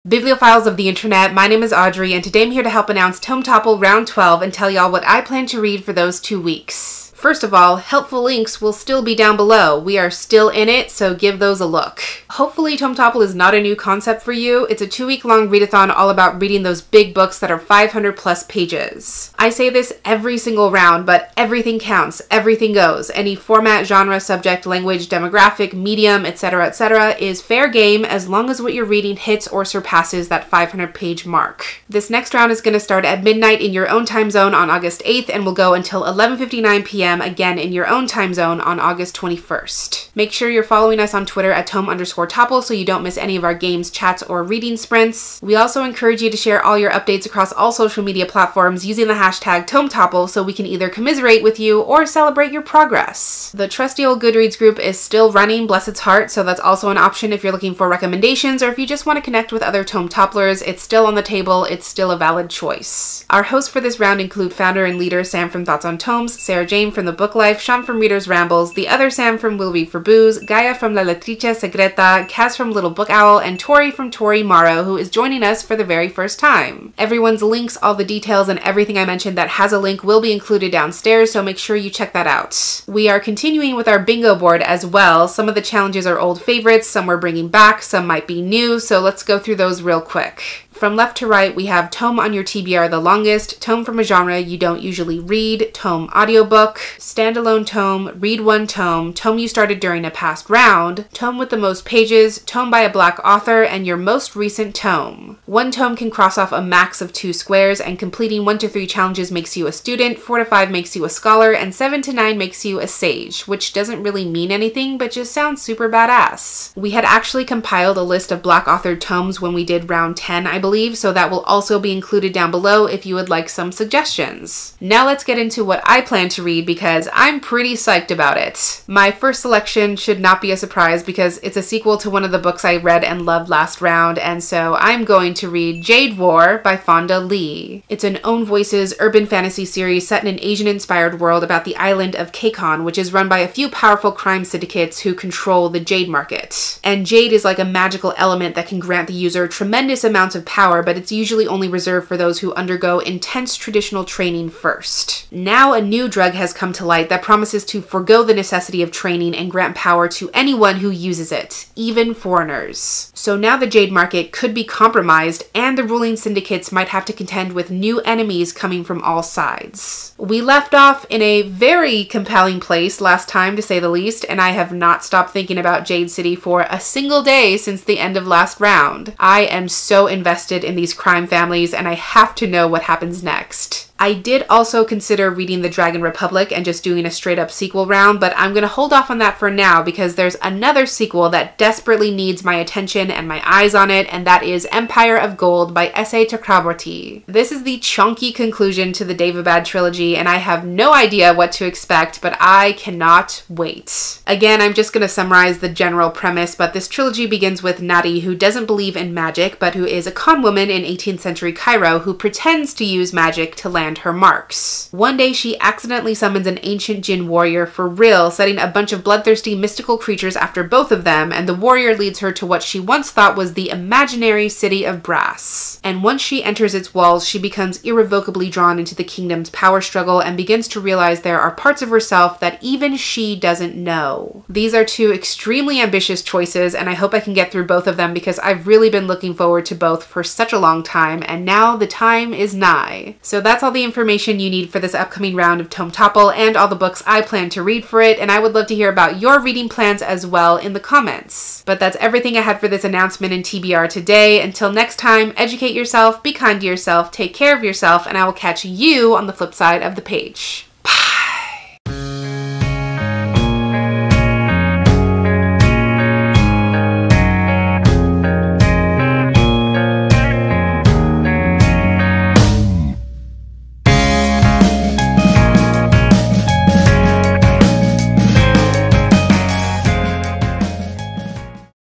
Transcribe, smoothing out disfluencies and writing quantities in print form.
Bibliophiles of the internet, my name is Audrey, and today I'm here to help announce Tome Topple Round 12 and tell y'all what I plan to read for those 2 weeks. First of all, helpful links will still be down below. We are still in it, so give those a look. Hopefully Tome Topple is not a new concept for you. It's a 2-week-long read-a-thon all about reading those big books that are 500 plus pages. I say this every single round, but everything counts, everything goes. Any format, genre, subject, language, demographic, medium, etc. is fair game as long as what you're reading hits or surpasses that 500-page mark. This next round is going to start at midnight in your own time zone on August 8th and will go until 11:59 p.m. again in your own time zone on August 21st. Make sure you're following us on Twitter at Tome_Topple so you don't miss any of our games, chats, or reading sprints. We also encourage you to share all your updates across all social media platforms using the hashtag TomeTopple so we can either commiserate with you or celebrate your progress. The trusty old Goodreads group is still running, bless its heart, so that's also an option if you're looking for recommendations or if you just want to connect with other Tome Topplers. It's still on the table, it's still a valid choice. Our hosts for this round include founder and leader Sam from Thoughts on Tomes, Sarah Jane from The Book Life, Sean from Reader's Rambles, the other Sam from Will Read for Booze, Gaia from La Letrice Secreta, Cass from Little Book Owl, and Tori from Tori Morrow, who is joining us for the very first time. Everyone's links, all the details, and everything I mentioned that has a link will be included downstairs, so make sure you check that out. We are continuing with our bingo board as well. Some of the challenges are old favorites, some we're bringing back, some might be new, so let's go through those real quick. From left to right, we have Tome on your TBR the longest, Tome from a genre you don't usually read, Tome audiobook, Standalone tome, Read one tome, Tome you started during a past round, Tome with the most pages, Tome by a black author, and your most recent tome. One tome can cross off a max of 2 squares, and completing 1 to 3 challenges makes you a student, 4 to 5 makes you a scholar, and 7 to 9 makes you a sage, which doesn't really mean anything, but just sounds super badass. We had actually compiled a list of black authored tomes when we did round 10, I believe, so that will also be included down below if you would like some suggestions. Now let's get into what I plan to read because I'm pretty psyched about it. My first selection should not be a surprise because it's a sequel to one of the books I read and loved last round, and so I'm going to read Jade War by Fonda Lee. It's an Own Voices urban fantasy series set in an Asian-inspired world about the island of Kekon, which is run by a few powerful crime syndicates who control the jade market. And jade is like a magical element that can grant the user tremendous amounts of power, but it's usually only reserved for those who undergo intense traditional training first. Now a new drug has come to light that promises to forego the necessity of training and grant power to anyone who uses it, even foreigners. So now the jade market could be compromised and the ruling syndicates might have to contend with new enemies coming from all sides. We left off in a very compelling place last time, to say the least, and I have not stopped thinking about Jade City for a single day since the end of last round. I am so invested in these crime families and I have to know what happens next. I did also consider reading The Dragon Republic and just doing a straight up sequel round, but I'm gonna hold off on that for now because there's another sequel that desperately needs my attention and my eyes on it, and that is Empire of Gold by S.A. Chakraborty. This is the chunky conclusion to the Daevabad trilogy and I have no idea what to expect, but I cannot wait. Again, I'm just gonna summarize the general premise, but this trilogy begins with Nari, who doesn't believe in magic, but who is a con woman in 18th century Cairo who pretends to use magic to land her marks. One day she accidentally summons an ancient Jinn warrior for real, setting a bunch of bloodthirsty mystical creatures after both of them, and the warrior leads her to what she once thought was the imaginary city of Brass. And once she enters its walls, she becomes irrevocably drawn into the kingdom's power struggle and begins to realize there are parts of herself that even she doesn't know. These are 2 extremely ambitious choices, and I hope I can get through both of them because I've really been looking forward to both for such a long time, and now the time is nigh. So that's all the information you need for this upcoming round of Tome Topple and all the books I plan to read for it, and I would love to hear about your reading plans as well in the comments. But that's everything I had for this announcement in TBR today. Until next time, educate yourself, be kind to yourself, take care of yourself, and I will catch you on the flip side of the page.